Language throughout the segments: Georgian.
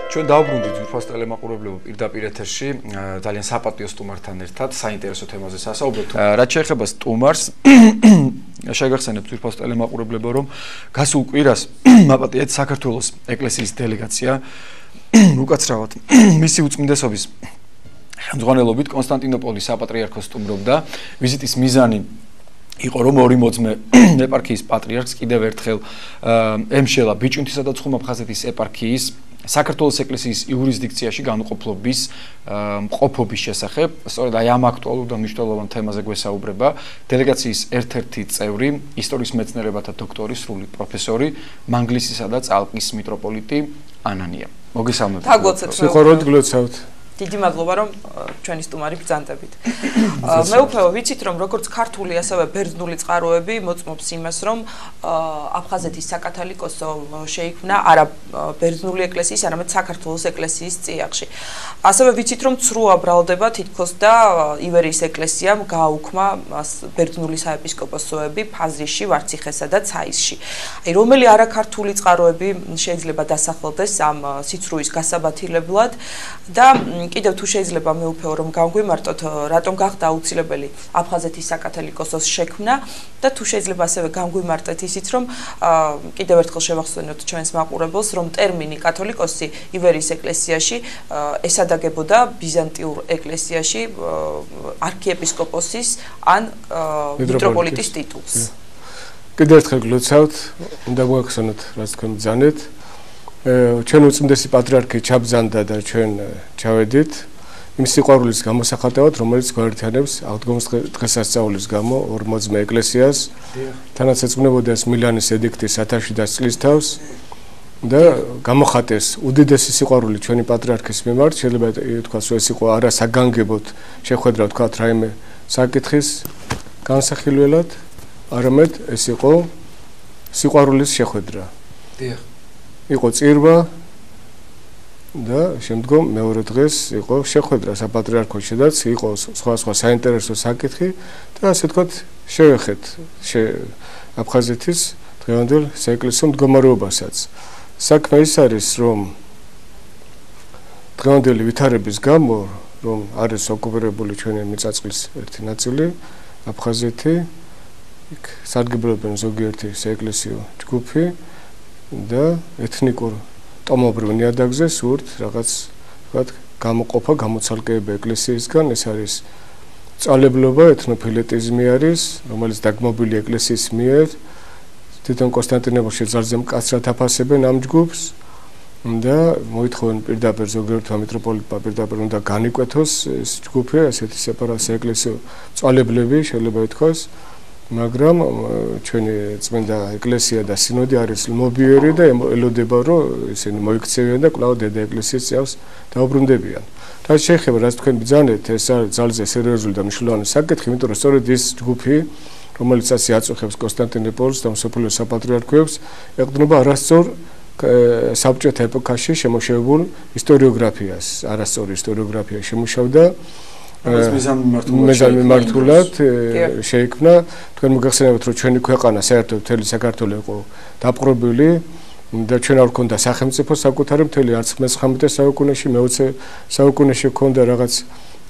ჩვენ დავბრუნდით ძვირფას ტელემაყურებლებო პირდაპირ ეთერში ძალიან საპატიო სტუმართან ერთად საინტერესო თემაზე სასაუბრობთ. რაც შეეხება სტუმარს, შეგახსენებთ ძვირფას ტელემაყურებლებო, რომ გასულ კვირას მაპატიეთ საქართველოს ეკლესიის დელეგაცია უკაცრავად მისი უწმინდესობის ხელმძღვანელობით კონსტანტინოპოლის საპატრიარქოს სტუმრობდა. ვიზიტის მიზანი იყო რომ ორი მოძმე ეპარქიის პატრიარქს კიდევ ერთხელ ემშელა ბიჭუნთისა და აფხაზეთის ეპარქიის საქართველოს ეკლესიის იურისდიქციაში განუყოფლობის მყოფობის შესახებ. სწორედ აი ამ აქტუალურ და მნიშვნელოვან თემაზე გვესაუბრება დელეგაციის ერთ-ერთი წევრი, ისტორიის მეცნიერებათა დოქტორი, სრული პროფესორი, მანგლისისა და წალკის მიტროპოლიტი ანანია. მოგესალმებით. სიყვარულით გლოცავთ. დიდი მადლობა რომ ჩვენი სტუმარი ბრძანდებით. მეუფე ვიცით რომ როგორც ქართული ასევე ბერძნული წყაროები მოწმობს იმას რომ აფხაზეთის საკათალიკოსო შეიქმნა არა ბერძნული ეკლესიის არამედ საქართველოს ეკლესიის წიაღში. ასევე ვიცით რომ ცრუა ბრალდება თითქოს და ივერიის ეკლესიამ გააუქმა ბერძნული საეპისკოპოსოები ფაზრიში, ვარციხესა და ცაისში. აი რომელი არაქართული წყაროები შეიძლება დასახელდეს ამ სიცრუის გასაბათილებლად და კიდევ თუ შეიძლება მეუფეო რომ განგვიმარტოთ რატომ გახდა აუცილებელი აფხაზეთის საკათალიკოსოს შექმნა და თუ შეიძლება ასევე განგვიმარტეთ ისიც რომ კიდევ ერთხელ შევახსენოთ ჩვენს მაყურებელს რომ ტერმინი კათოლიკოსი ივერიის ეკლესიაში ესადაგებოდა ბიზანტიურ ეკლესიაში არქიეპისკოპოსის ან მიტროპოლიტის ტიტულს. კიდევ ერთხელ გლოცავთ, უნდა მოახსენოთ რაც თქვენ ბრძანეთ. ჩვენ უწმინდესი პატრიარქი ჩაბრძანდა და ჩვენ ჩავედით იმ სიყვარულის გამოსახატავად, რომელიც გვაერთიანებს აღდგომის დღესასწაულის გამო ორ მოძმე ეკლესიას, თანაც ეძღვნებოდა ეს მილანის ედიქტის 1000 წლის თავს და გამოხატეს უდიდესი სიყვარული ჩვენი პატრიარქის მიმართ, შეიძლება ითქვას, რომ ეს იყო არა საგანგებოდ შეხვედრა, ვთქვათ, რაიმე საკითხის განსახილველად, არამედ ეს იყო სიყვარულის შეხვედრა. იყო წირვა და შემდგომ მეორე დღეს იყო შეხვედრა საპატრიარქოში და იყო სხვა საინტერესო საკითხი და ასე ვთქვათ შევეხეთ აფხაზეთის დღევანდელ საეკლესიო მდგომარეობასაც. საქმე ის არის რომ დღევანდელი ვითარების გამო რომ არის ოკუპირებული ჩვენი მიწა-წყლის ერთი ნაწილი აფხაზეთი, იქ სარგებლობენ ზოგიერთი საეკლესიო ჯგუფი და ეთნიკურ ტომობრივ ნიადაგზე სურთ რაღაც ვთქვათ გამოყოფა, გამოცალკეება ეკლესიისგან. ეს არის წვალებლობა, ეთნოფილეტიზმი არის, რომელიც დაგმობილი ეკლესიის მიერ თვითონ კონსტანტინოპოლში ძალზე მკაცრად აფასებენ ამ ჯგუფს და მოითხოვენ პირდაპირ ზოგიერთმა მიტროპოლიტმა პირდაპირ უნდა განიკვეთოს ეს ჯგუფი, ასეთი სეპარატისტი ეკლესიო წვალებლები შეიძლება ითქვას. მაგრამ ჩვენი წმინდა ეკლესია და სინოდი არის მობიერი და ელოდება რომ ისინი მოიქცევიან და კვლავ დედა ეკლესიის წევს დაუბრუნდებიან. რაც შეეხება რაც თქვენ ბრძანეთ, ეს არის ძალზე სერიოზული და მნიშვნელოვანი საკითხი, იმიტომ რომ სწორედ ის ჯგუფი, რომელიც ასე აწუხებს კონსტანტინოპოლს და მსოფლიოს საპატრიარქოებს, ეყრდნობა არასწორ საბჭოთა ეპოქაში შემოშევებულ ისტორიოგრაფიას, არასწორი ისტორიოგრაფია შემუშავდა. მიზანი მიმართულად შეიქმნა. თქვენ მოგახსენებთ რომ ჩვენი ქვეყანა საერთოდ მთელი საქართველო იყო დაპყრობილი და ჩვენ არ ქონდა სახელმწიფო საკუთარი მთელი არც 19 საუკუნეში, მე-20 საუკუნეში ქონდა რაღაც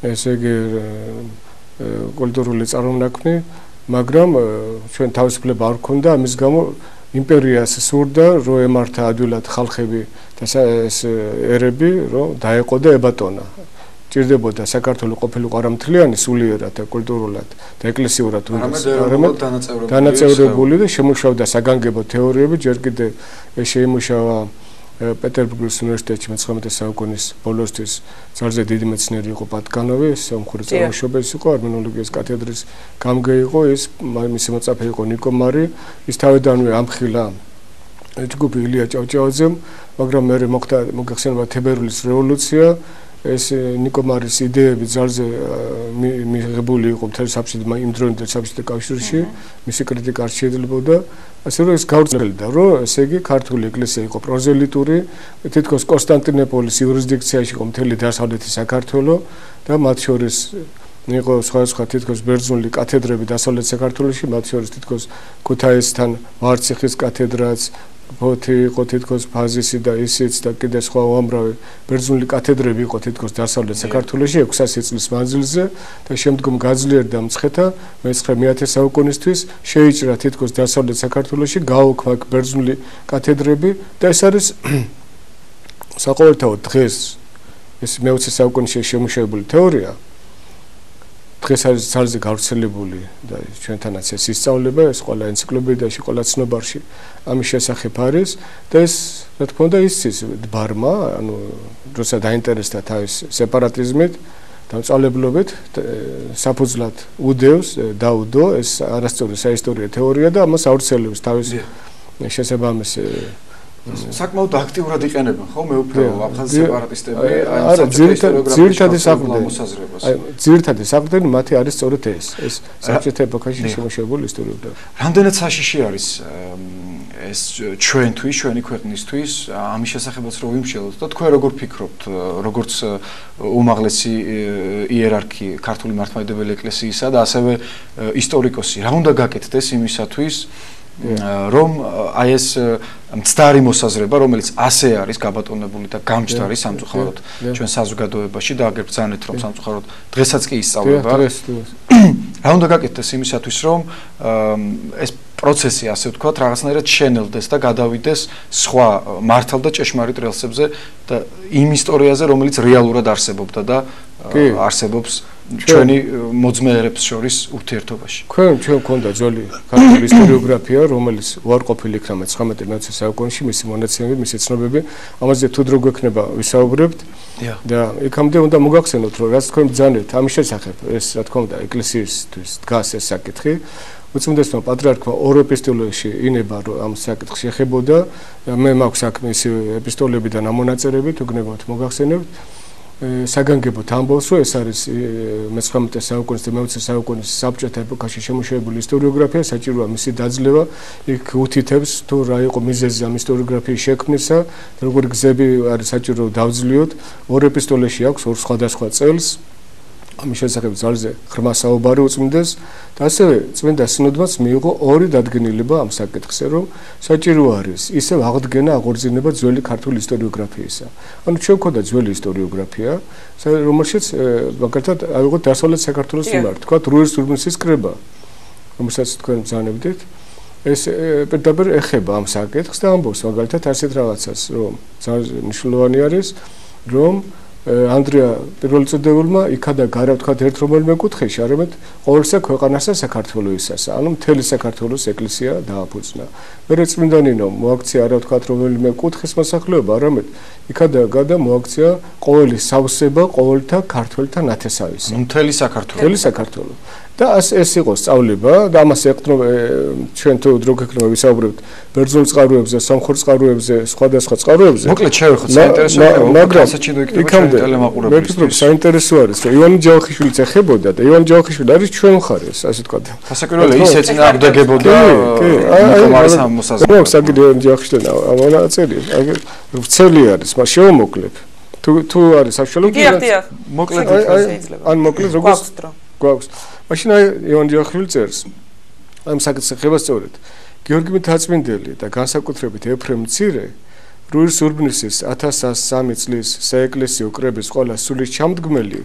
ესე იგი კულტურული წარმონაქმნი, მაგრამ ჩვენ თავისუფლება არ ქონდა, ამის გამო იმპერიას სურდა რომ ემართა ადვილად ხალხები და ეს ერები რომ დაეყო და ებატონა. ჭირდებოდა საქართველოს ყოფილიყო არა მთლიანი სულიერად და კულტურულად და ეკლესიურად, არამედ დანაწევრებული და შემუშავდა საგანგებო თეორიები. ჯერ კიდე შეიმუშავა პეტერბურგის უნივერსიტეტში 19 საუკუნის ბოლოსთვის ძალზე დიდი მეცნიერი იყო პატკანოვი, სამხური წარმოშობის იყო, არმენოლოგიის კათედრის გამგე იყო, მისი მოწაფე იყო ნიკომარი, ის თავიდანვე ამხილა ჯგუფი ილია ჭავჭავაძემ, მაგრამ მერე მოხდა მოგახსენება თებერვლის რევოლუცია. ეს ნიკომარის იდეები ძალზე მიღებული იყო მთელ საბჭოთა იმ დროინდელ საბჭოთა კავშირში, მისი კრიტიკა არ შეიძლებოდა, ასე რომ ეს გავრცელდა, რომ ესე იგი ქართული ეკლესია იყო პროზელიტური, თითქოს კონსტანტინოპოლის იურისდიქციაში იყო მთელი დასავლეთი საქართველო და მათ შორის იყო სხვა თითქოს ბერძნული კათედრები დასავლეთ საქართველოში, მათ შორის თითქოს ქუთაისთან ვარციხის კათედრაც, ბოთი იყო თითქოს ფაზისი და ისიც და კიდე სხვა უამრავი ბერძნული კათედრები იყო თითქოს დასავლეთ საქართველოში 600 წლის მანძილზე და შემდგომ გაძლიერდა მცხეთა მე-9 საუკუნისთვის შეიჭრა თითქოს დასავლეთ საქართველოში გააუქმა ბერძნული კათედრები და ეს არის საყოველთაოდ დღეს ეს მე-20 საუკუნეში შემუშავებული თეორია დღეს არის ძალზე გავრცელებული და ჩვენთანაც ეს ისწავლება ეს ყველა ენციკლოპედიაში ყველა ცნობარში ამის შესახებ არის და ეს რა თქმა უნდა ისიც ბარმა ანუ როცა დაინტერესდა თავის სეპარატიზმით და მწვალებლობით საფუძვლად უდევს დაუდო ეს არასწორი საისტორიო თეორია და ამას ავრცელებს თავის შესაბამის საკმაოდ აქტიურად იყენებენ ხო მეუფე აფხაზეთის სეპარატისტები არა ძირითადი საყრდენი მათი არის სწორედ ეს საბჭოთა ეპოქაში შემოშებული ისტორიები რამდენად საშიში არის ეს ჩვენთვის ჩვენი ქვეყნისთვის ამის შესახებაც რომ ვიმსჯელოთ და თქვენ როგორ ფიქრობთ როგორც უმაღლესი იერარქი ქართული მართლმადიდებელი ეკლესიისა და ასევე ისტორიკოსი რა უნდა გაკეთდეს იმისათვის რომ აი ეს მცდარი მოსაზრება რომელიც ასე არის გაბატონებული და გამჯდარი სამწუხაროდ ჩვენ საზოგადოებაში და აგერ ბრძანეთ რომ სამწუხაროდ დღესაც კი ისწავლება რა უნდა გაკეთდეს იმისათვის რომ ეს პროცესი ასე ვთქვათ რაღაცნაირად შენელდეს და გადავიდეს სხვა მართალ და ჭეშმარიტ რელსებზე და იმ ისტორიაზე რომელიც რეალურად არსებობდა და არსებობს ჩვენი მოძმეერებს შორის ურთიერთობაში. ჩვენ გვქონდა ძველი ქართული ისტორიოგრაფია, რომელიც უარყოფილი იქნა 19-20 საუკუნეში, მისი მონაცემები, მისი ცნობები, ამაზე თუ დრო გვექნება ვისაუბრებთ. და იქამდე უნდა მოგახსენოთ, რომ რაც თქვენ ბრძანეთ ამის შესახებ, ეს რა თქმა უნდა ეკლესიისთვის დგას ეს საკითხი. უწმინდესმა პატრიარქმა ორ ეპისტოლეში ინება რომ ამ საკითხს ეხებოდა, მე მაქვს აქ მისი ეპისტოლები და ნამონაწერები, თუ გნებავთ მოგახსენებთ. საგანგებოდ ამბობს, რომ ეს არის მე-19 საუკუნის და მე-20 საუკუნის საბჭოთა ეპოქაში შემუშავებული ისტორიოგრაფია, საჭიროა მისი დაძლევა, იქ უთითებს თუ რა იყო მიზეზი ამ ისტორიოგრაფიის შექმნისა, როგორი გზები არის საჭირო დავძლიოთ. ორ ეპისტოლეში აქვს ორ სხვადასხვა წელს ამის შესახებ ძალზე ღრმა საუბარი უწმინდეს და ასევე წმინდა სინოდმაც მიიღო ორი დადგენილება ამ საკითხზე, რომ საჭირო არის ისევ აღდგენა აღორძინება ძველი ქართული ისტორიოგრაფიისა. ანუ ჩვენ გვქონდა ძველი ისტორიოგრაფია, რომელშიც მაგალითად ავიღოთ დასავლეთ საქართველოს მიმართ, თქვა რუის ურბნისის კრება, რომელსაც თქვენ ბრძანებდით. ეს პირდაპირ ეხება ამ საკითხს და ამბობს მაგალითად ასეთ რაღაცას, რომ ძალიან მნიშვნელოვანი არის, რომ ანდრია პირველ წოდებულმა იქადა გარა ვთქვათ ერთ რომელიმე კუთხეში, არამედ ყოველსა ქვეყანასა საქართველოსისა, ანუ მთელი საქართველოს ეკლესია დააფუძნა. მერე წმინდა ნინომ მოაქცია არა ვთქვათ რომელიმე კუთხის მოსახლეობა, არამედ იქადა გადა მოაქცია ყოველი სავსება, ყოველთა ქართველთა ნათესავისა. მთელი საქართველო. მთელი საქართველო. და ეს იყო სწავლება და ამას ეყრდნობა ჩვენ თუ დრო გექნება ვისაუბრებთ ბერძნულ წყაროებზე, სომხურ წყაროებზე, სხვადასხვა წყაროებზე. მოკლედ შევეხოთ საინტერესო მაგრამ იქამდე ტელემაყურებელს. მე ვფიქრობ საინტერესო არის, რომ ივანე ჯავახიშვილიც ეხებოდა და ივანე ჯავახიშვილი არის ჩვენ მხარეს, ასე ვთქვათ. სასაკვირველია ის ეწინააღმდეგებოდა კომარის ამ მოსაზრებას. რა საგი ივანე ჯავახიშვილი ამონაწერი, ვრცელი არის, მას შევმოკლებ. თუ არის საშუალება მოკლედ შეიძლება. ან მოკლედ როგორც გვაქვს. მაშინ ივანე ჯავახიშვილი წერს ამ საკითხს ეხება სწორედ გიორგი მთაწმინდელი და განსაკუთრებით ეფრემ მცირე რუის ურბნისის 1103 წლის საეკლესიო კრების ყველა სულის ჩამდგმელი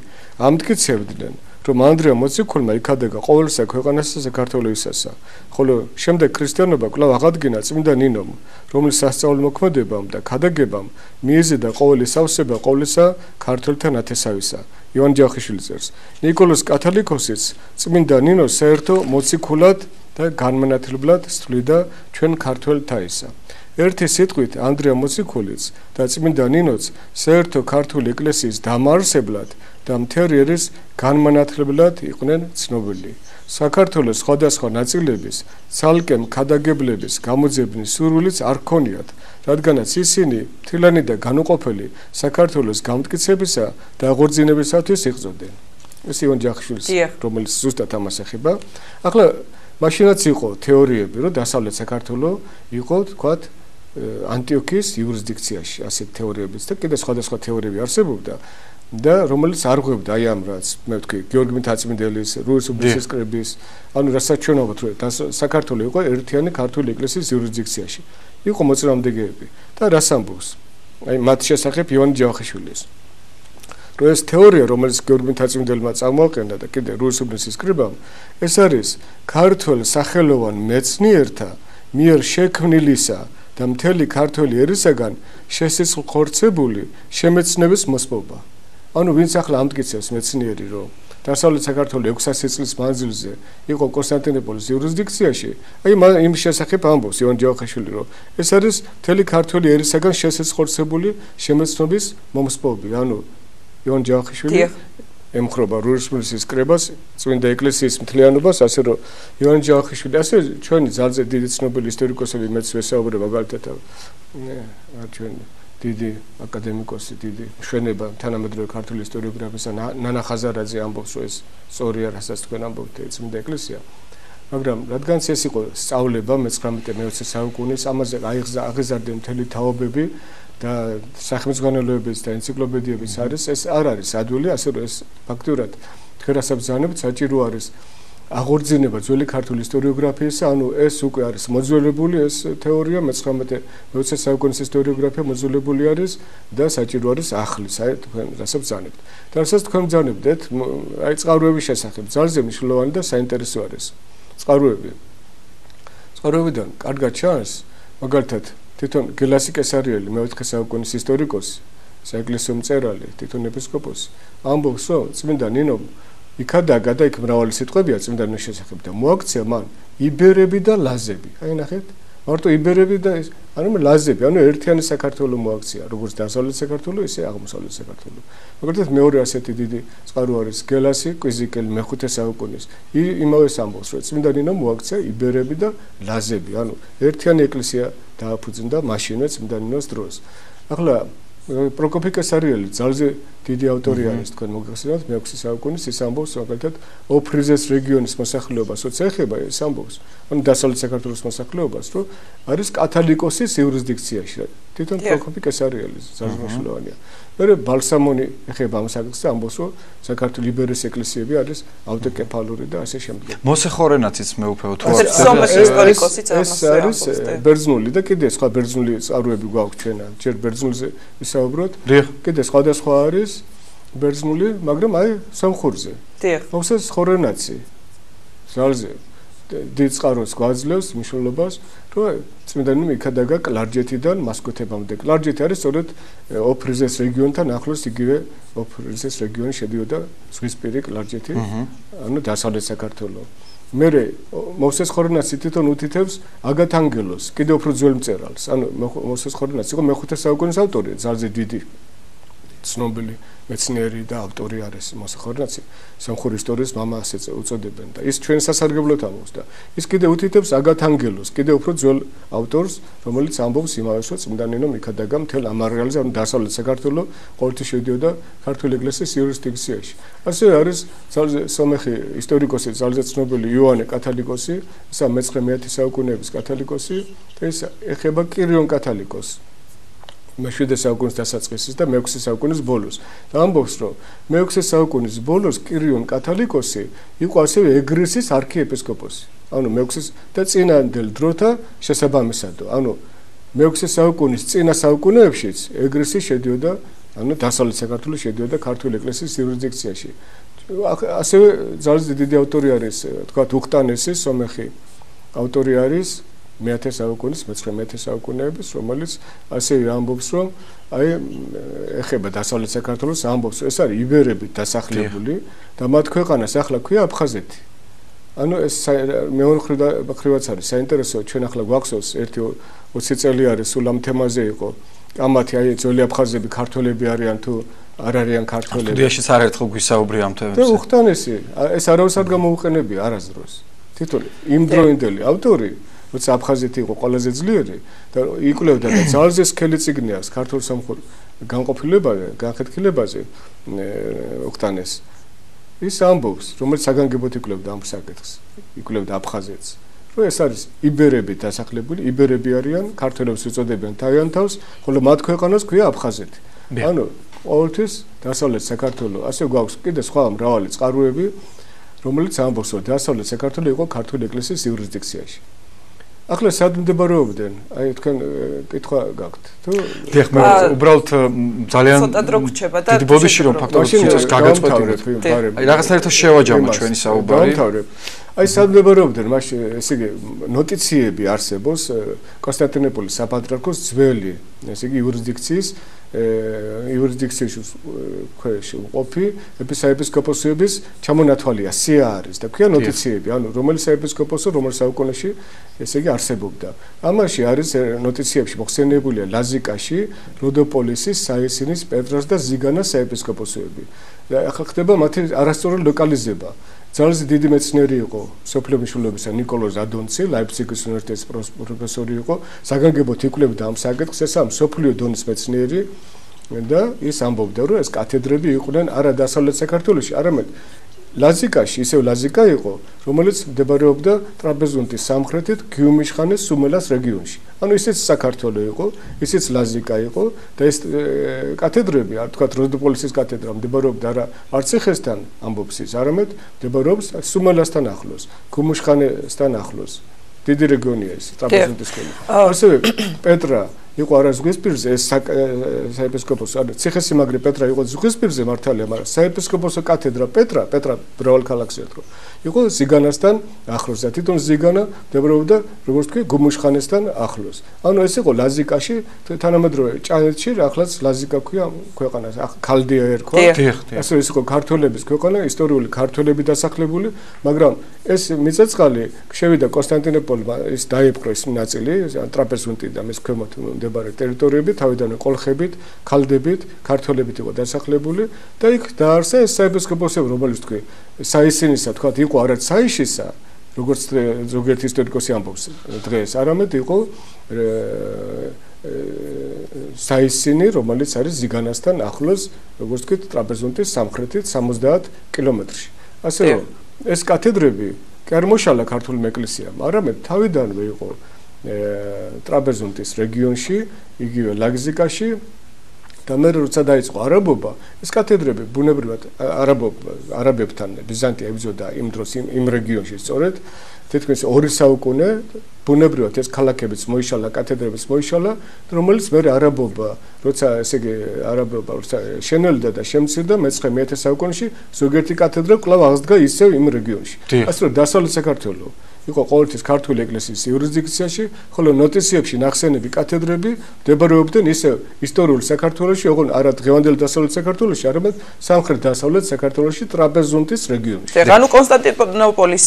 ამტკიცებდნენ რომ ანდრია მოციქულმა იქადეგა ყოველსა ქვეყანასა საქართველოსისა ხოლო შემდეგ ქრისტიანობა კვლავ აღადგინა წმინდა ნინომ რომლის სასწაულმოქმედებამ და ქადაგებამ მიეზედა ყოველი სავსება ყოვლისა ქართველთა ნათესავისა ივანე ჯავახიშვილი წერს ნიკოლოზ კათალიკოსიც წმინდა ნინოს საერთო მოციქულად და განმანათლებლად სწვლიდა ჩვენ ქართველთაისა ერთი სიტყვით ანდრია მოციქულიც და წმინდა ნინოც საერთო ქართული ეკლესიის დამაარსებლად და მთელი ერის განმანათლებლად იყვნენ ცნობილი. საქართველოს სხვადასხვა ნაწილების ცალკე ქადაგებლების გამოძებნის სურვილიც არ ქონიათ, რადგანაც ისინი მთლიანი და განუყოფელი საქართველოს გამტკიცებისა და აღორძინებისათვის იღწვდნენ. ეს ივანე ჯავახიშვილის რომელიც ზუსტად ამას ეხება. ახლა მაშინაც იყო თეორიები, რომ დასავლეთ საქართველო იყო, თქვათ, ანტიოქიის იურისდიქციაში ასეთ თეორიებიც და კიდე სხვადასხვა თეორიები არსებობდა და რომელიც არ ღვევდა აი ამ რაც მე ვთქვი გიორგი მთაწმინდელის რუის უბნისის კრების ანუ რასაც ჩვენ ვამბობთ რომ საქართველო იყო ერთიანი ქართული ეკლესიის იურისდიქციაში იყო მოწინააღმდეგეები და რას ამბობს აი მათ შესახებ ივანე ჯავახიშვილის რომ ეს თეორია რომელიც გიორგი მთაწმინდელმა წარმოაყენა და კიდე რუის უბნისის კრებამ ეს არის ქართულ სახელოვან მეცნიერთა მიერ შექმნილისა და მთელი ქართული ერისაგან შესაძლებელი შემეცნების მოსპობა. ანუ ვინც ახლა ამტკიცებს მეცნიერი რომ დასავლეთ საქართველოს 600 წლის მანძილზე იყო კონსტანტინოპოლის იურისდიქციაში, აი იმ შესახებ ამბობს ივანე ჯავახიშვილი რომ ეს არის მთელი ქართული ერისაგან შესაძლებელი შემეცნობის მოსპობი. ანუ ივანე ჯავახიშვილი ემხრობა რუსეთის კრებას, წმინდა ეკლესიის მთლიანობას, ასე რომ ივანე ჯავახიშვილი, ასე ჩვენი ძალზე დიდი ცნობილი ისტორიკოსები მეც ვესაუბრე მაგალითად ჩვენი დიდი აკადემიკოსი, დიდი მშვენება თანამედროვე ქართული ისტორიოგრაფისა ნანა ხაზარაძე ამბობს, რომ ეს სწორია, რასაც თქვენ ამბობთ, წმინდა ეკლესია. მაგრამ რადგან ეს იყო სწავლება მე-19-მე-20 საუკუნის, ამაზე აღიზარდა მთელი თაობები და სახელმწიფოებების და ენციკლოპედიების არის ეს არ არის ადვილი, ასე რომ ეს ფაქტურად თქვენ რასაც ბრძანებთ, საჭირო არის აღორძინება ძველი ქართული ისტორიოგრაფიისა, ანუ ეს უკვე არის მოძველებული ეს თეორია, მე-19-მე-20 საუკუნის ისტორიოგრაფია მოძველებული არის და საჭირო არის ახალი, თქვენ რასაც ბრძანებთ. და რასაც თქვენ ბრძანებთ, აი წყაროების შესახებ, ძალზე მნიშვნელოვანი და საინტერესო არის. წყაროებიდან კარგად ჩანს, მაგალითად თვითონ გელასი კესარიელი მე-4 საუკუნის ისტორიკოსი, საეკლესიო მწერალი, თვითონ ეპისკოპოსი ამბობს, რომ წმინდა ნინომ იქადაგა და იქ მრავალი სიტყვებია წმინდა ნინოს შესახებ და მოაქცია მან იბერები და ლაზები. აი ნახეთ, მარტო იბერები და ანუ ლაზები, ანუ ერთიანი საქართველო მოაქცია, როგორც დასავლეთ საქართველო, ისე აღმოსავლეთ საქართველო. მაგალითად მეორე ასეთი დიდი წყარო არის გელასი კვიზიკელი მე-5 საუკუნის. იმავეს ამბობს, რომ წმინდა ნინომ მოაქცია იბერები და ლაზები, ანუ ერთიანი ეკლესია დააფუძნდა მაშინვე წმინდა ნინოს დროს. ახლა პროკოფი კესარიელი ძალზე დიდი ავტორი არის თქვენ მოგახსენებთ მე-6 საუკუნის ის ამბობს მაგალითად ოფრიზეს რეგიონის მოსახლეობასაც ეხება ეს ამბობს ანუ დასავლეთ საქართველოს მოსახლეობას რომ არის კათალიკოსის იურისდიქციაში თვითონ პროკოფი კესარიელი ძალზე მნიშვნელოვანია მე ბალსამონი ეხება ამ საკითხს და ამბობს რომ საქართველოს იბერიის ეკლესიები არის ავტოკეფალური და ასე შემდეგ მოსეხორენაციც მეუფეო თუ ეს არის ბერძნული და კიდე სხვა ბერძნული წყაროები გვაქვს ჩვენა ჯერ ბერძნულზე ვისაუბროთ კიდე სხვადასხვა არის ბერძნული, მაგრამ აი სამხურზე. მოსეხორენაცი ძალზე დიდ წყაროს გვაძლევს მნიშვნელობას, რომ წმინდა ნინო იქადაგა კლარჯეთიდან მასკოთებამდე. კლარჯეთი არის სწორედ ოფრიზეს რეგიონთან ახლოს იგივე ოფრიზეს რეგიონი შედიოდა ზღვისპირი კლარჯეთი, ანუ დასავლეთ საქართველო. მერე მოსეხორენაცი თვითონ უთითებს აგათანგელოს, კიდევ უფრო ძველ მწერალს. ანუ მოსეხორენაცი იყო მე-5 საუკუნის ავტორი, ძალზე დიდი ცნობილი მეცნიერი და ავტორი არის მოსეხორენაცი სამხურ ისტორიის მამა ასე უწოდებენ და ის ჩვენ სასარგებლოდ ამბობს და ის კიდე უთითებს აგათანგელოს კიდე უფრო ძველ ავტორს რომელიც ამბობს იმავეს რომ წმინდა ნინომ იქადაგა მთელ ამ არეალზე ანუ დასავლეთ საქართველო ყოველთვის შედიოდა ქართული ეკლესიის იურისდიქციაში ასევე არის სომეხი ისტორიკოსი ძალზე ცნობილი იოანე კათალიკოსი ისა მე-9 საუკუნეების კათალიკოსი და ის ეხება კირიონ კათალიკოსს მე-7 საუკუნის დასაწყისის და მე-6 საუკუნის ბოლოს. და ამბობს, რომ მე-6 საუკუნის ბოლოს კირიონ კათალიკოსი იყო ასევე ეგრისის არქიეპისკოპოსი. ანუ მე-6 და წინანდელ დროთა შესაბამისად. ანუ მე-6 საუკუნის წინა საუკუნეებშიც ეგრისი შედიოდა, ანუ დასავლეთ საქართველოს შედიოდა ქართული ეკლესიის იურისდიქციაში. ასევე ძალზე დიდი ავტორი არის, თქვათ, უხტანესი სომეხი ავტორი არის მე-10 საუკუნის, მე-9 საუკუნეების, რომელიც ასევე ამბობს, რომ აი ეხება დასავლეთ საქართველოს, ამბობს, ეს არის იბერებით დასახლებული და მათ ქვეყანას ახლა ქვია აფხაზეთი. ანუ ეს მეორე მხრივაც არის საინტერესო, ჩვენ ახლა გვახსოვს ერთი 20 წელი არის სულ ამ თემაზე იყო. კამათი აი ძველი აფხაზები ქართველები არიან თუ არ არიან ქართველები. სტუდიაში საერთოდ გვისაუბრე ამ თემებზე. და უხტანესი, ეს არავის არ გამოუყენებია არასდროს. თვითონ იმდროინდელი ავტორი როცა აფხაზეთი იყო ყველაზე ძლიერი და იკვლევდა და ძალზე სქელი წიგნი აქვს ქართულ სამხურ განხეთქილებაზე უხტანეს ის ამბობს რომელიც საგანგებოდ იკვლევდა ამ საკითხს იკვლევდა აფხაზეთს რომ ეს არის იბერები დასახლებული, იბერები არიან, ქართველებს უწოდებენ თავიანთ თავს, ხოლო მათ ქვეყანას ქვია აფხაზეთი. ანუ ყოველთვის დასავლეთ საქართველოს, ასე გვაქვს კიდე სხვა მრავალი წყაროები, რომელიც ამბობს, რომ დასავლეთ საქართველოს იყო ქართული ეკლესიის იურისდიქციაში. ახლა სად მდებარეობდნენ? აი თქვენ კითხვა გაქვთ. თუ დიახ, მე უბრალოდ ძალიან ცოტა დრო გრჩება და დიდი ბოდიში რომ ფაქტობრივად სიცოცხლეს გაგაწყვეტილეთ. აი რაღაცნაირად შევაჯამოთ ჩვენი საუბარი. აი სად მდებარეობდნენ? მაშინ ესე იგი ნოტიციები არსებობს კონსტანტინოპოლის საპატრიარქოს ძველი, ესე იგი იურისდიქციის ქვეშ ყოფი ეპისკოპოსების ჩამონათვალია სია არის და ქვია ნოტიციები, ანუ რომელი საეპისკოპოსო რომელ საუკუნეში ესე იგი არსებობდა. ამაში არის ნოტიციებში მოხსენებულია ლაზიკაში, როდოპოლისის, საისინის, პეტროს და ზიგანას საეპისკოპოსოები. და ახლა ხდება მათი არასწორად ლოკალიზება. ძალზე დიდი მეცნიერი იყო სოფლიო მნიშვნელობისა ნიკოლოზ ადონცი, ლაიფციგის უნივერსიტეტის პროფესორი იყო, საგანგებოდ იკვლევდა ამ საკითხს, ეს ამ სოფლიო დონის მეცნიერი და ის ამბობდა, რომ ეს კათედრები იყვნენ არა დასავლეთ საქართველოში, არამედ ლაზიკაში, ისევ ლაზიკა იყო, რომელიც მდებარეობდა ტრაპეზუნტის სამხრეთით გიუმის ხანის სუმელას რეგიონში. ანუ ისიც საქართველო იყო, ისიც ლაზიკა იყო და ეს კათედრები, არ თქვათ როდოპოლისის კათედრა მდებარეობდა არა არციხესთან ამბობს ის, არამედ მდებარეობს სუმელასთან ახლოს, გიუმის ხანესთან ახლოს. დიდი რეგიონია ეს ტრაპეზუნტის ხანი. ასევე პეტრა იყო არა ზღვისპირზე, ეს საეპისკოპოსო, ანუ ციხესიმაგრე პეტრა იყო ზღვისპირზე მართალია, მაგრამ საეპისკოპოსო კათედრა პეტრა მრავალ ქალაქს ერთხო. იყო ზიგანასთან ახლოს და თვითონ ზიგანა მდებარეობდა, როგორც თქვი, გუმუშხანესთან ახლოს. ანუ ეს იყო ლაზიკაში, თანამედროვე ჭანეთში, ახლაც ლაზიკა ქვია ქვეყანას, ქალდია ერქვა. ასე ის იყო ქართველების ქვეყანა, ისტორიული ქართველები დასახლებული, მაგრამ ეს მიწაწყალი შევიდა კონსტანტინოპოლმა, ის დაიპყრო ეს ნაწილი, ტრაპეზუნტი და მის ქვემოთ მდებარე ტერიტორიები თავიდანვე კოლხებით, ქალდებით, ქართველებით იყო დასახლებული და იქ დაარსა ეს საეპისკოპოსები, რომელიც თქვი, საისინისა, თქვა, იყო არა საიშისა, როგორც ზოგიერთი ისტორიკოსი ამბობს დღეს, არამედ იყო საისინი, რომელიც არის ზიგანასთან ახლოს, როგორც თქვი, ტრაპეზუნტის სამხრეთით 70 კილომეტრში. ასე რომ ეს კათედრები კი არ მოშალა ქართულმა ეკლესიამ, არამედ თავიდანვე იყო ტრაპეზუნტის რეგიონში, იგივე ლაგზიკაში და მე როცა დაიწყო არაბობა, ეს კათედრები ბუნებრივად არაბებთან ბიზანტია იბრძოდა იმ დროს იმ რეგიონში სწორედ თითქმის 2 საუკუნე ბუნებრივად ეს ქალაქებიც მოიშალა, კათედრებიც მოიშალა, რომელიც მე არაბობა, როცა ესე იგი არაბობა როცა შენელდა და შემცირდა მე-9 საუკუნეში ზოგიერთი კათედრა კვლავ აღსდგა ისევ იმ რეგიონში. ასე რომ დასავლეთ საქართველო იყო ყოველთვის ქართული ეკლესიის იურისდიქციაში, ხოლო ნოტიციებში ნახსენები კათედრები მდებარეობდნენ ისევ ისტორიულ საქართველოში, ოღონდ არა დღევანდელ დასავლეთ საქართველოში, არამედ სამხრეთ-დასავლეთ საქართველოში ტრაპეზუნტის რეგიონში. ანუ კონსტანტინოპოლის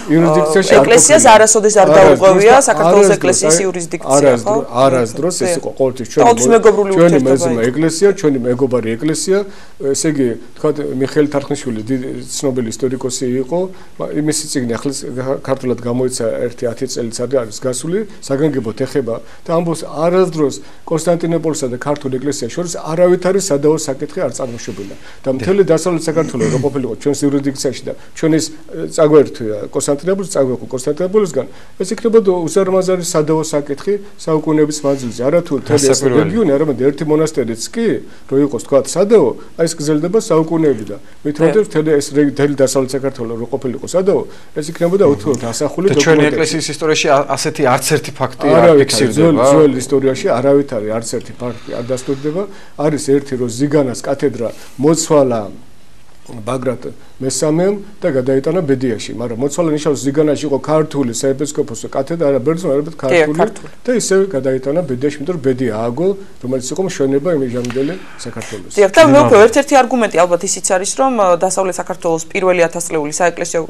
იურისდიქციაში ეკლესიას არასოდეს არ დაუყვევია საქართველოს ეკლესიის იურისდიქცია, ხო? არასდროს ეს იყო ყოველთვის ჩვენი მეზობელი ეკლესია, ჩვენი მეგობარი ეკლესია, ესე იგი, თქვა მიხეილ თარხნიშვილი ცნობილი ისტორიკოსი იყო, მისი წიგნი ახლა ქართულად გამოიცა 1-10 წელიწადი არის გასული, საგანგებოდ ეხება და ამბობს არასდროს კონსტანტინოპოლსა და ქართულ ეკლესიას შორის არავითარი სადავო საკითხი არ წარმოშობილა. და მთელი დასავლეთ საქართველოს რო ყოფილიყო ჩვენს იურისდიქციაში და ჩვენის წაგვერთვია კონსტანტინოპოლს, წაგვეყო კონსტანტინოპოლისგან, ეს იქნებოდა უზარმაზარი სადავო საკითხი საუკუნეების მანძილზე. არა თუ მთელი ეს რეგიონი, არამედ ერთი მონასტერიც კი, რო იყოს თქვა სადავო, აი ეს გრძელდება საუკუნეები და მით უმეტეს მთელი ეს მთელი დასავლეთ საქართველოს რო ყოფილიყო სადავო, ეს იქნებოდა უთუოდ ასახული დოკუმენტები. ჩვენი ეკლესიის ისტორიაში ასეთი არც ერთი ფაქტი არ ფიქსირდება. ძველ ისტორიაში არავითარი არც ერთი ფაქტი არ დასტურდება. არის ერთი რომ ზიგანას კათედრა მოცვალა ბაგრატ მესამემ და გადაიტანა ბედიაში, მაგრამ მოცვალა ნიშნავს ზიგანაში იყო ქართული საეპისკოპოსო კათედრა, არა ბერძნული, არამედ ქართული და ისევ გადაიტანა ბედიაში, იმიტომ რომ ბედი ააგო, რომელიც იყო მშვენება იმჟამდელი საქართველოს. დიახ, და მეუფე ერთ-ერთი არგუმენტი ალბათ ისიც არის, რომ დასავლეთ საქართველოს პირველი ათასწლეული საეკლესიო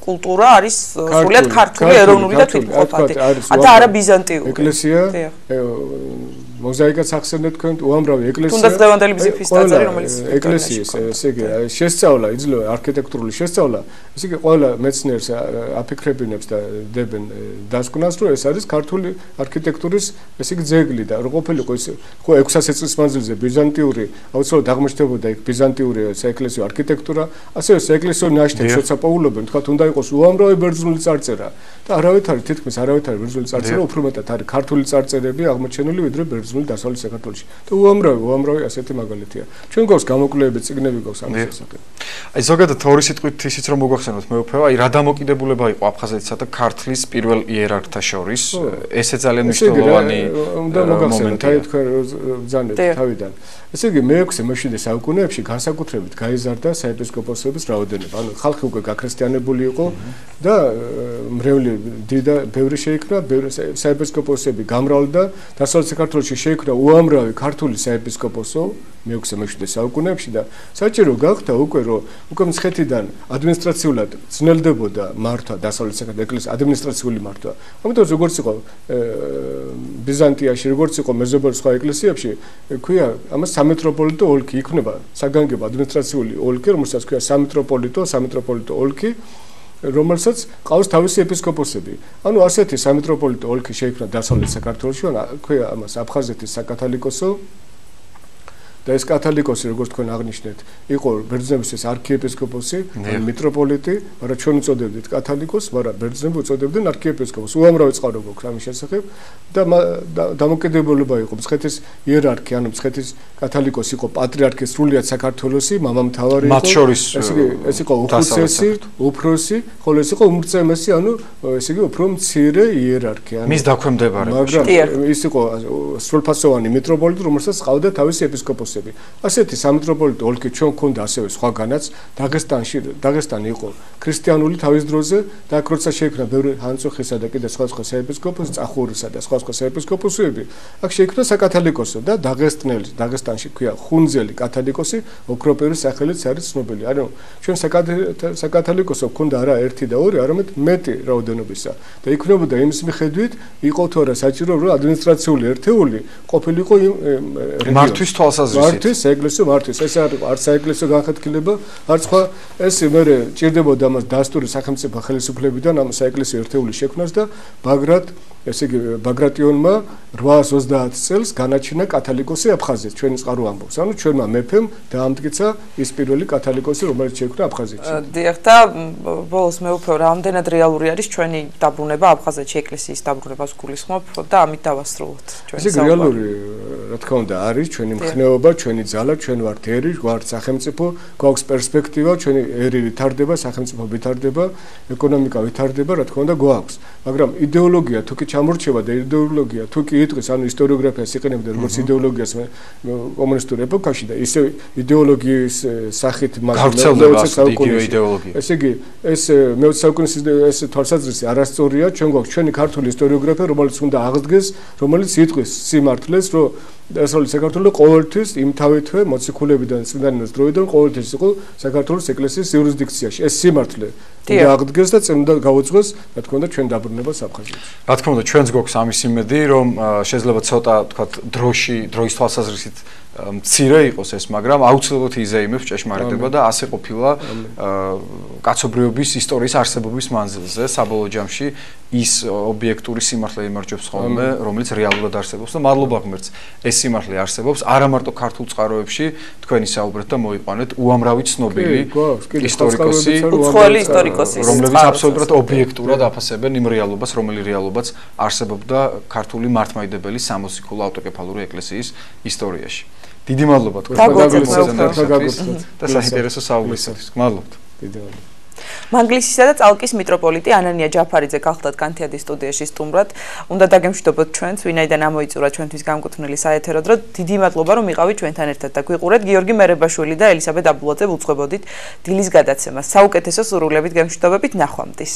კულტურა არის სრულიად ქართული, ეროვნული და თვითმყოფადი. და არა ბიზანტიური. ეკლესია მოზაიკაც ახსენეთ თქვენ, უამრავი ეკლესია. თუნდაც დღევანდელი ბიზიფის ტაძარი, რომელიც ეკლესიის, ესე იგი, შესწავლა, იძლევა არქიტექტურული შესწავლა, ესე იგი, ყველა მეცნიერს აფიქრებინებს და დებენ დასკვნას, რომ ეს არის ქართული არქიტექტურის, ესე იგი, ძეგლი და რო ყოფილიყო ის, ხო 600 წლის მანძილზე ბიზანტიური, აუცილებლად აღმოჩნდებოდა იქ ბიზანტიური საეკლესიო არქიტექტურა, ასევე საეკლესიო ნაშთებს როცა პოულობენ, თქვათ, უნდა იყოს უამრავი ბერძნული წარწერა და არავით არის თითქმის არავით არის ბერძნული წარწერა, უფრო მეტად არის ქართული წარწერები აღმოჩენილი ვიდრე ბერძნული დასავლეთ საქართველოში. და უამრავი ასეთი მაგალითია. ჩვენ გვაქვს გამოკვლევები, წიგნები გვაქვს ამის შესახებ. აი ზოგადად ორი სიტყვით ისიც რომ მოგახსენოთ მეუფეო, აი რა დამოკიდებულება იყო აფხაზეთისა და ქართლის პირველ იერარქთა შორის, ესე ძალიან მნიშვნელოვანი უნდა მოგახსენოთ, აი თქვენ ბრძანეთ თავიდან. ესე იგი მე-6-7 საუკუნეებში განსაკუთრებით გაიზარდა საეპისკოპოსების რაოდენობა. ანუ ხალხი უკვე გაქრისტიანებული იყო და მრევლი ბევრი შეიქმნა, საეპისკოპოსები გამრავლდა, დასავლეთ საქართველოში შეიქმნა უამრავი ქართული საეპისკოპოსო მე-6-7 საუკუნეებში და საჭირო გახდა უკვე რომ უკვე მცხეთიდან ადმინისტრაციულად ძნელდებოდა მართვა დასავლეთ საქართველოს ეკლესიის ადმინისტრაციული მართვა. ამიტომ როგორც იყო ბიზანტიაში, როგორც იყო მეზობელ სხვა ეკლესიებში, ქვია ამას სამეტროპოლიტო ოლქი იქნება, საგანგებო ადმინისტრაციული ოლქი, რომელსაც ქვია სამეტროპოლიტო ოლქი, რომელსაც ყავს თავისი ეპისკოპოსები. ანუ ასეთი სამეტროპოლიტო ოლქი შეიქმნა დასავლეთ საქართველოში, ქვია ამას აფხაზეთის საკათალიკოსო და ეს კათალიკოსი, როგორც თქვენ აღნიშნეთ, იყო ბერძნების არქიეპისკოპოსი, მიტროპოლიტი, მაგრამ ჩვენ უწოდებდით კათალიკოსს, მაგრამ ბერძნები უწოდებდნენ არქიეპისკოპოსს. უამრავი წყარო გვაქვს ამის შესახებ და დამოკიდებულება იყო მცხეთის იერარქი, ანუ მცხეთის კათალიკოსი იყო პატრიარქი სრულიად საქართველოსი, მამამთავარი იყო. მათ შორის ეს იყო უხუცესი, უფროსი, ხოლო ეს იყო უმრწემესი, ანუ ესე იგი უფრო მცირე იერარქი, ანუ მის დაქვემდებარებაში. მაგრამ ის იყო სრულფასოვანი მიტროპოლიტი, რომელსაც ყავდა თავისი ეპისკოპოსი. ასეთი სამეტროპოლიტო ოლქი ჩვენ გვქონდა ასევე სხვაგანაც დაღესტანი იყო ქრისტიანული თავის დროზე და აქ როცა შეიქმნა ბევრი ანწუხისა და კიდე სხვა საეპისკოპოსი, წახურისა და სხვა საეპისკოპოსები, აქ შეიქმნა საკათალიკოსო და დაღესტანში ქვია ხუნძელი კათალიკოსი, ოქროპირის სახელით არის ცნობილი. ანუ ჩვენ საკათალიკოსო გვქონდა არა 1 და 2, არამედ მეტი რაოდენობისა და იქნებოდა იმის მიხედვით იყო თუ არა საჭირო რომ ადმინისტრაციული ერთეული ყოფილიყო მართვის თვალსაზრისით მართვის საეკლესიო მართვის ეს არ საეკლესიო განხეთქილება არც სხვა ეს მე ჭირდებოდა ამას დასტური სახელმწიფო ხელისუფლებიდან ამ საეკლესიო ერთეულის შექმნას და ესე იგი ბაგრატიონმა 830 წელს განაჩინა კათალიკოსი აფხაზეთს ჩვენი წყარო ამბობს. ანუ ჩვენმა მეფემ დაამტკიცა ის პირველი კათალიკოსი რომელიც შეიქმნა აფხაზეთში. დიახ და ბოლოს მეუფე რამდენად რეალური არის ჩვენი დაბრუნება აფხაზეთში ეკლესიის დაბრუნებას გულისხმობ და ამით დავასრულოთ ჩვენი საუბარი. ეს რეალური რა თქმა უნდა არის ჩვენი მხნეობა, ჩვენი ძალა, ჩვენ ვართ ერი, ვართ სახელმწიფო, გვაქვს პერსპექტივა, ჩვენი ერი ვითარდება, სახელმწიფო ვითარდება, ეკონომიკა ვითარდება, რა თქმა უნდა გვაქვს. მაგრამ იდეოლოგია თუ კი ჩამორჩება და იდეოლოგია თუ კი იტყვის, ანუ ისტორიოგრაფიას იყენებდა როგორც იდეოლოგიას კომუნისტურ ეპოქაში და ისე იდეოლოგიის სახით გავრცელდება იგივე იდეოლოგია. ესე იგი ეს მე-20 საუკუნის ეს თვალსაზრისი არასწორია, ჩვენ გვაქვს ჩვენი ქართული ისტორიოგრაფია, რომელიც უნდა აღდგეს, რომელიც იტყვის სიმართლეს, რომ დასავლეთ საქართველოს ყოველთვის იმთავითვე მოციქულებიდან წმინდანების დროიდან ყოველთვის იყო საქართველოს ეკლესიის იურისდიქციაში. ეს სიმართლე უნდა აღდგეს და წმინდა გაუძღვეს, რა თქმა უნდა, ჩვენ დაბრუნებას აფხაზეთში. რა თქმა უნდა, ჩვენს გვაქვს ამის იმედი, რომ შეიძლება ცოტა, თქვათ, დროის თვალსაზრისით მცირე იყოს ეს, მაგრამ აუცილებლად იზეიმებს ჭეშმარიტება და ასე ყოფილა კაცობრიობის ისტორიის არსებობის მანძილზე, საბოლოო ჯამში ის ობიექტური სიმართლე იმარჯვებს ხოლმე, რომელიც რეალურად არსებობს და მადლობა ღმერთს, ეს სიმართლე არსებობს არა მარტო ქართულ წყაროებში, თქვენი საუბრეთ და მოიყვანეთ უამრავი ცნობილი ისტორიკოსი, უცხოელი ისტორიკოსი, რომლებიც აბსოლუტურად ობიექტურად აფასებენ იმ რეალობას, რომელი რეალობაც არსებობდა ქართული მართლმადიდებელი სამოციქულო ავტოკეფალური ეკლესიის ისტორიაში. დიდი მადლობა თქვენ და საინტერესო საუბრისათვის. გმადლობთ. მანგლისისა და წალკის მიტროპოლიტი ანანია ჯაფარიძე გახლდათ განთიადის სტუდიაში სტუმრად. უნდა დაგემშვიდობოთ ჩვენს, ვინაიდან ამოიწურა ჩვენთვის გამკუთვნილი საეთერო დრო. დიდი მადლობა რომ იყავით ჩვენთან ერთად და გვიყურეთ. გიორგი მერებაშვილი და ელისაბედ აბულაძე უძღვებოდით დილის გადაცემას. საუკეთესო სურვილებით გემშვიდობებით, ნახვამდის.